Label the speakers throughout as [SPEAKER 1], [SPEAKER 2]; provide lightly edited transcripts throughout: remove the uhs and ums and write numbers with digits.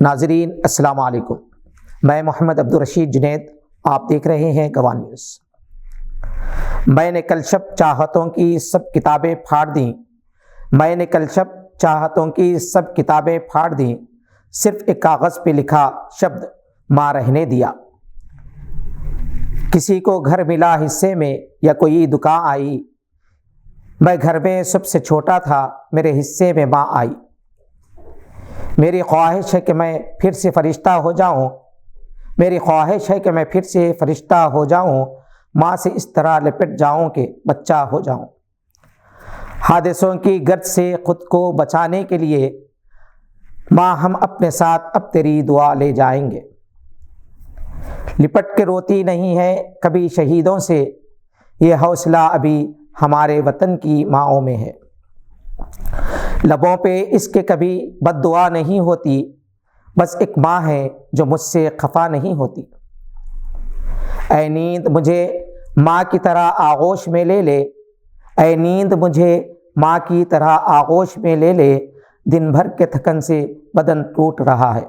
[SPEAKER 1] ناظرین السلام علیکم، میں محمد عبدالرشید جنید، آپ دیکھ رہے ہیں گواہ نیوز۔ میں نے کل شب چاہتوں کی سب کتابیں پھاڑ دیں، میں نے کل شب چاہتوں کی سب کتابیں پھاڑ دیں، صرف ایک کاغذ پہ لکھا شبد ماں رہنے دیا۔ کسی کو گھر ملا حصے میں یا کوئی دکان آئی، میں گھر میں سب سے چھوٹا تھا، میرے حصے میں ماں آئی۔ میری خواہش ہے کہ میں پھر سے فرشتہ ہو جاؤں، میری خواہش ہے کہ میں پھر سے فرشتہ ہو جاؤں، ماں سے اس طرح لپٹ جاؤں کہ بچہ ہو جاؤں۔ حادثوں کی گرد سے خود کو بچانے کے لیے ماں ہم اپنے ساتھ اب تیری دعا لے جائیں گے۔ لپٹ کے روتی نہیں ہے کبھی شہیدوں سے، یہ حوصلہ ابھی ہمارے وطن کی ماؤں میں ہے۔ لبوں پہ اس کے کبھی بد دعا نہیں ہوتی، بس ایک ماں ہے جو مجھ سے خفا نہیں ہوتی۔ اے نیند مجھے ماں کی طرح آغوش میں لے لے، اے نیند مجھے ماں کی طرح آغوش میں لے لے، دن بھر کے تھکن سے بدن ٹوٹ رہا ہے۔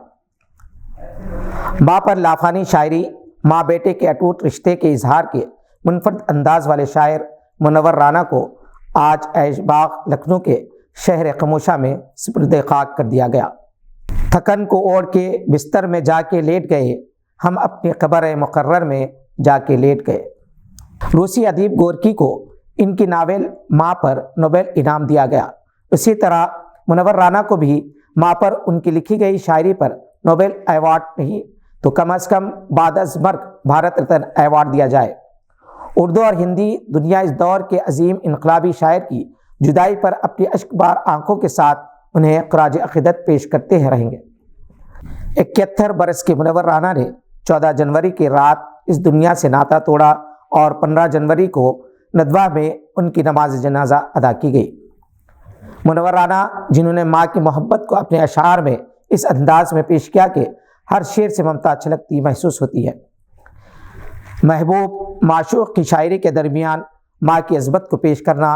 [SPEAKER 1] ماں پر لافانی شاعری، ماں بیٹے کے اٹوٹ رشتے کے اظہار کے منفرد انداز والے شاعر منور رانا کو آج ایش باغ لکھنؤ کے شہر خموشہ میں سپرد خاک کر دیا گیا۔ تھکن کو اوڑھ کے بستر میں جا کے لیٹ گئے، ہم اپنی قبر مقرر میں جا کے لیٹ گئے۔ روسی ادیب گورکی کو ان کی ناول ماں پر نوبل انعام دیا گیا۔ اسی طرح منور رانا کو بھی ماں پر ان کی لکھی گئی شاعری پر نوبل ایوارڈ نہیں تو کم از کم بعد از مرگ بھارت رتن ایوارڈ دیا جائے۔ اردو اور ہندی دنیا اس دور کے عظیم انقلابی شاعر کی جدائی پر اپنی اشک بار آنکھوں کے ساتھ انہیں خراج عقیدت پیش کرتے رہیں گے۔ 71 برس کے منور رانا نے 14 جنوری کی رات اس دنیا سے ناطہ توڑا اور 15 جنوری کو ندوہ میں ان کی نماز جنازہ ادا کی گئی۔ منور رانا جنہوں نے ماں کی محبت کو اپنے اشعار میں اس انداز میں پیش کیا کہ ہر شعر سے ممتا چھلکتی محسوس ہوتی ہے۔ محبوب معشوق کی شاعری کے درمیان ماں کی عظمت کو پیش کرنا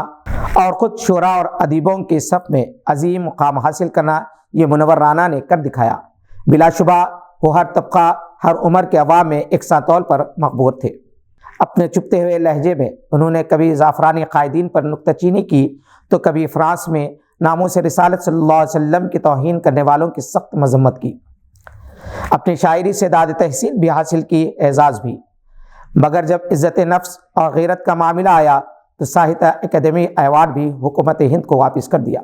[SPEAKER 1] اور خود شعراء اور ادیبوں کے صف میں عظیم مقام حاصل کرنا، یہ منور رانا نے کر دکھایا۔ بلا شبہ وہ ہر طبقہ، ہر عمر کے عوام میں یکساں طور پر مقبول تھے۔ اپنے چپتے ہوئے لہجے میں انہوں نے کبھی زعفرانی قائدین پر نکتہ چینی کی تو کبھی فرانس میں ناموس رسالت صلی اللہ علیہ وسلم کی توہین کرنے والوں کی سخت مذمت کی۔ اپنی شاعری سے داد تحسین بھی حاصل کی، اعزاز بھی، مگر جب عزت نفس اور غیرت کا معاملہ آیا تو ساہتیہ اکیڈمی ایوارڈ بھی حکومت ہند کو واپس کر دیا۔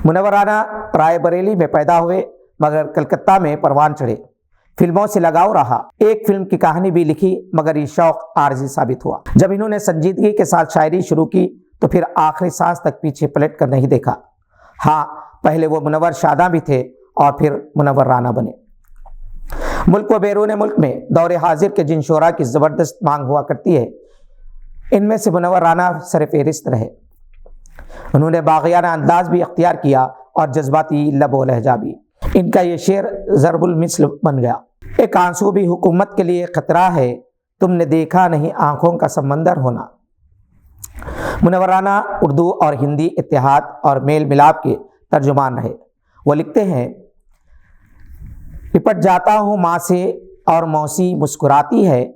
[SPEAKER 1] منور رانا رائے بریلی میں پیدا ہوئے مگر کلکتہ میں پروان چڑھے۔ فلموں سے لگاؤ رہا، ایک فلم کی کہانی بھی لکھی مگر یہ شوق عارضی ثابت ہوا۔ جب انہوں نے سنجیدگی کے ساتھ شاعری شروع کی تو پھر آخری سانس تک پیچھے پلٹ کر نہیں دیکھا۔ ہاں، پہلے وہ منور شاداں بھی تھے اور پھر منور رانا بنے۔ ملک و بیرون ملک میں دور حاضر کے جن شعراء کی زبردست مانگ ہوا کرتی ہے، ان میں سے منور رانا سر فہرست رہے۔ انہوں نے باغیانہ انداز بھی اختیار کیا اور جذباتی لب و لہجہ بھی۔ ان کا یہ شعر ضرب المثل بن گیا۔ ایک آنسو بھی حکومت کے لیے خطرہ ہے، تم نے دیکھا نہیں آنکھوں کا سمندر ہونا۔ منور رانا اردو اور ہندی اتحاد اور میل ملاپ کے ترجمان رہے۔ وہ لکھتے ہیں، لپٹ جاتا ہوں ماں سے اور موسی مسکراتی ہے،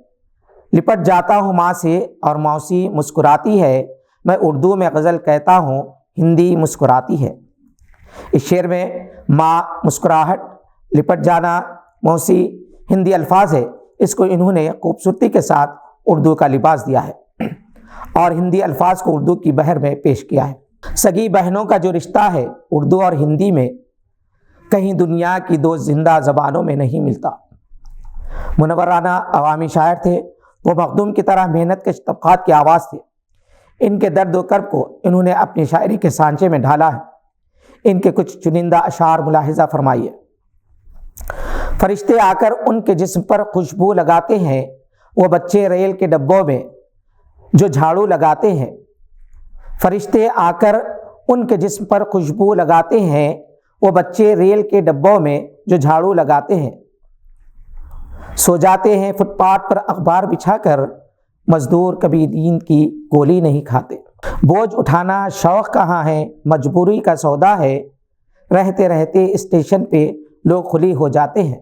[SPEAKER 1] لپٹ جاتا ہوں ماں سے اور موسی مسکراتی ہے، میں اردو میں غزل کہتا ہوں، ہندی مسکراتی ہے۔ اس شعر میں ماں، مسکراہٹ، لپٹ جانا، موسی ہندی الفاظ ہے، اس کو انہوں نے خوبصورتی کے ساتھ اردو کا لباس دیا ہے اور ہندی الفاظ کو اردو کی بحر میں پیش کیا ہے۔ سگی بہنوں کا جو رشتہ ہے اردو اور ہندی میں کہیں دنیا کی دو زندہ زبانوں میں نہیں ملتا۔ منور رانا عوامی شاعر تھے، وہ مخدوم کی طرح محنت کش طبقات کی آواز تھے۔ ان کے درد و کرب کو انہوں نے اپنی شاعری کے سانچے میں ڈھالا ہے۔ ان کے کچھ چنندہ اشعار ملاحظہ فرمائیے۔ فرشتے آ کر ان کے جسم پر خوشبو لگاتے ہیں، وہ بچے ریل کے ڈبوں میں جو جھاڑو لگاتے ہیں۔ فرشتے آ کر ان کے جسم پر خوشبو لگاتے ہیں، وہ بچے ریل کے ڈبوں میں جو جھاڑو لگاتے ہیں۔ سو جاتے ہیں فٹ پاتھ پر اخبار بچھا کر، مزدور کبھی نیند کی گولی نہیں کھاتے۔ بوجھ اٹھانا شوق کہاں ہے، مجبوری کا سودا ہے، رہتے رہتے اسٹیشن پہ لوگ خلی ہو جاتے ہیں۔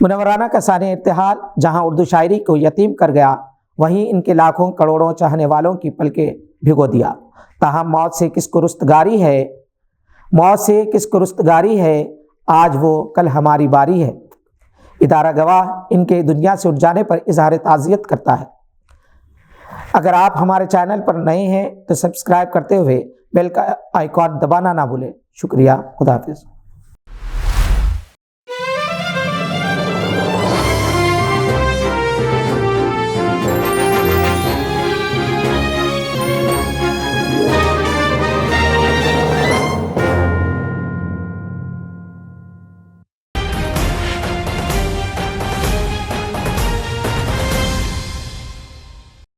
[SPEAKER 1] منورانہ کا ثانیہ ارتحال جہاں اردو شاعری کو یتیم کر گیا، وہیں ان کے لاکھوں کروڑوں چاہنے والوں کی پلکیں بھگو دیا۔ تاہم موت سے کس کو رستگاری ہے، موت سے کس کو رستگاری ہے، آج وہ کل ہماری باری ہے۔ ادارہ گواہ ان کے دنیا سے اٹھ جانے پر اظہار تعزیت کرتا ہے۔ اگر آپ ہمارے چینل پر نئے ہیں تو سبسکرائب کرتے ہوئے بیل کا آئیکن دبانا نہ بھولیں۔ شکریہ، خدا حافظ۔